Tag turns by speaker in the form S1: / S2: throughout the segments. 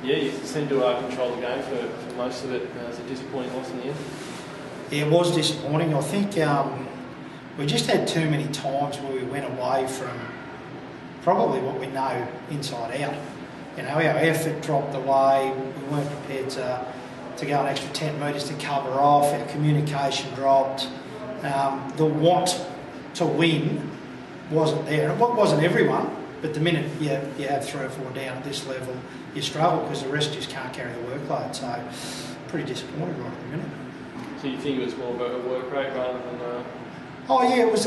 S1: Yeah, you seemed to control the game for most of it. It was a disappointing loss in the end.
S2: Yeah, it was disappointing. I think we just had too many times where we went away from probably what we know inside out. You know, our effort dropped away. We weren't prepared to go an extra 10 metres to cover off. Our communication dropped. The want to win wasn't there. And it wasn't everyone, but the minute you have 3 or 4 down at this level, you struggle because the rest just can't carry the workload. So pretty disappointed right at the minute.
S1: So you think it was more of a work rate rather than...
S2: Oh yeah, it was.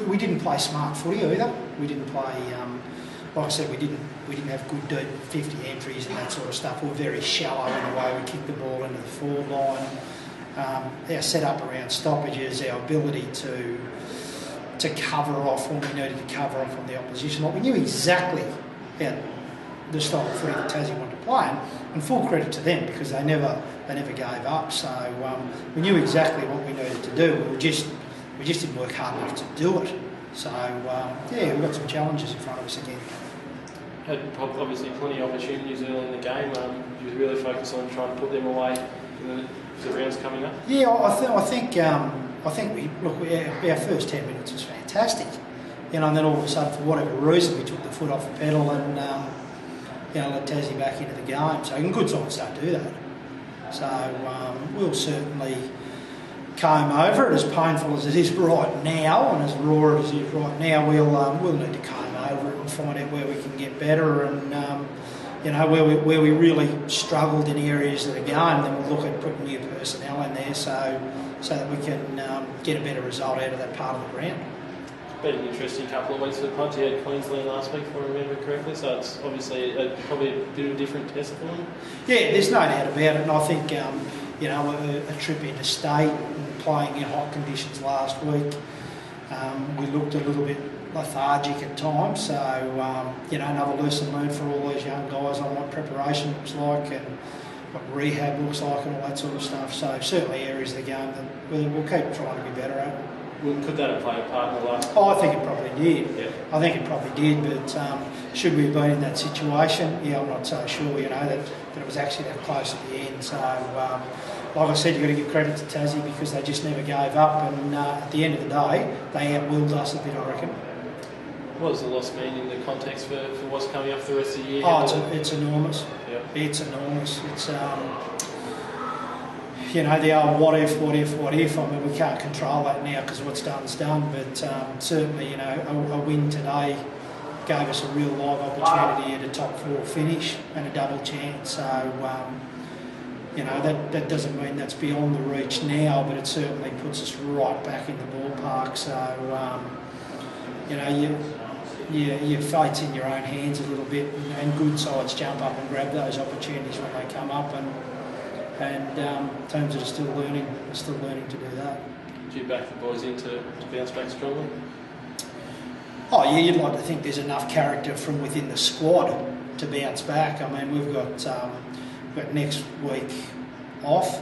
S2: We didn't play smart footy either. We didn't play, like I said, we didn't have good deep 50 entries and that sort of stuff. We were very shallow in the way we kicked the ball into the forward line. Our setup around stoppages, our ability to cover off when we needed to cover off on the opposition. Like we knew exactly the style of footy that Tassie wanted to play, and full credit to them because they never gave up. So we knew exactly what we needed to do. We just didn't work hard enough to do it. So yeah, we've got some challenges in front of us again.
S1: Had obviously plenty of opportunities early in the game. You really focus on trying to put them away in the rounds coming up.
S2: Yeah, I think our first 10 minutes was fantastic. You know, and then all of a sudden, for whatever reason, we took the foot off the pedal and let Tassie back into the game. So good sides don't do that. So we'll certainly comb over it, as painful as it is right now and as raw as it is right now. We'll need to comb over it and find out where we can get better and where we really struggled in areas of the game. Then we'll look at putting new personnel in there so that we can get a better result out of that part of the ground.
S1: It's been an interesting couple of weeks for the Punts. You had Queensland last week, if I remember correctly, so it's obviously probably a bit of a different test for them. Yeah,
S2: there's no doubt about it, and I think a trip into state and playing in hot conditions last week, we looked a little bit lethargic at times. So another lesson learned for all these young guys on what preparation looks like and what rehab looks like and all that sort of stuff. So certainly areas of the game that we'll keep trying to be better at.
S1: Could that have played a part in the last?
S2: Oh, I think it probably did.
S1: Yeah.
S2: I think it probably did, but should we have been in that situation? Yeah, I'm not so sure, that it was actually that close at the end. So, like I said, you've got to give credit to Tassie because they just never gave up, and at the end of the day, they outwilled us a bit, I reckon.
S1: What does the loss mean in the context for what's coming up for the rest of the year?
S2: Oh, it's enormous.
S1: Yeah.
S2: It's enormous. It's the old what if. I mean, we can't control that now because what's done's done. But certainly, a win today gave us a real live opportunity at a top 4 finish and a double chance. So, that doesn't mean that's beyond the reach now, but it certainly puts us right back in the ballpark. So, your fate's in your own hands a little bit, and good sides jump up and grab those opportunities when they come up, and teams that are still learning to do that.
S1: Do you back the boys in to bounce back strongly?
S2: Oh yeah, you'd like to think there's enough character from within the squad to bounce back. I mean, we've got next week off,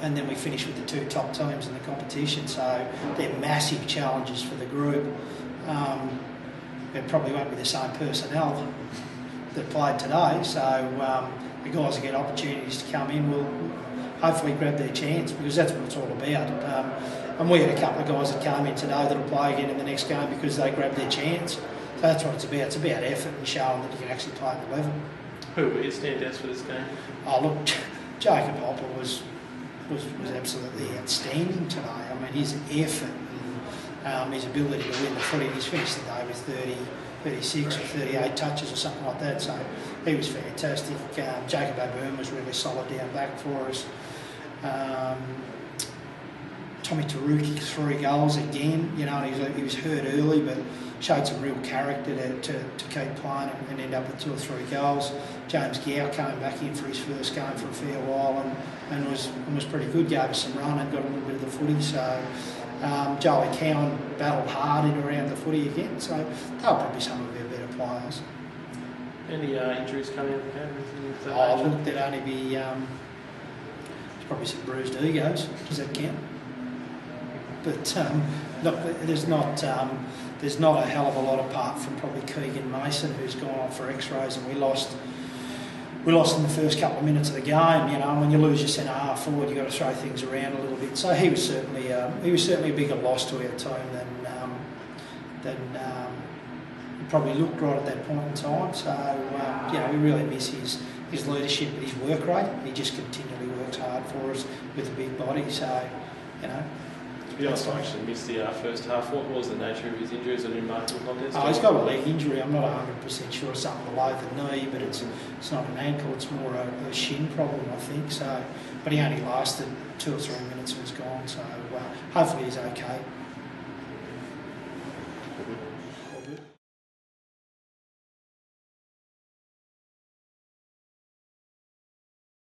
S2: and then we finish with the 2 top teams in the competition. So they're massive challenges for the group. It probably won't be the same personnel that played today. So the guys that get opportunities to come in will hopefully grab their chance because that's what it's all about. And we had a couple of guys that came in today that'll play again in the next game because they grabbed their chance. So that's what it's about. It's about effort and showing that you can actually play at the level.
S1: Who were your standouts for this game?
S2: Oh look, Jacob Hopper was absolutely outstanding today. I mean, his effort and his ability to win the footy. He's finished the day with 36 or 38 touches or something like that. So he was fantastic. Jacob O'Byrne was really solid down back for us. Tommy Taruki, 3 goals again. He was hurt early, but showed some real character to keep playing and end up with 2 or 3 goals. James Gow came back in for his first game for a fair while and was pretty good. Gave us some run and got a little bit of the footy. So Joey Cowan battled hard in around the footy again. So they'll probably some of our better players.
S1: Any injuries coming up?
S2: Look, there'd only be there's probably some bruised egos. Does that count? But look, there's not a hell of a lot apart from probably Keegan Mason, who's gone off for X-rays, and we lost we lost in the first couple of minutes of the game, you know, and when you lose your centre half forward, you've got to throw things around a little bit. So he was certainly a bigger loss to our team than probably looked right at that point in time. So, you know, we really miss his leadership and his work rate. He just continually works hard for us with a big body. So, you know.
S1: To be honest, I actually missed the first half. What was the nature of his injury? Is it in marking contest?
S2: Oh, he's got a leg injury. I'm not 100% sure. It's something below the knee, but it's not an ankle. It's more a shin problem, I think. So, but he only lasted 2 or 3 minutes and was gone. So hopefully he's okay.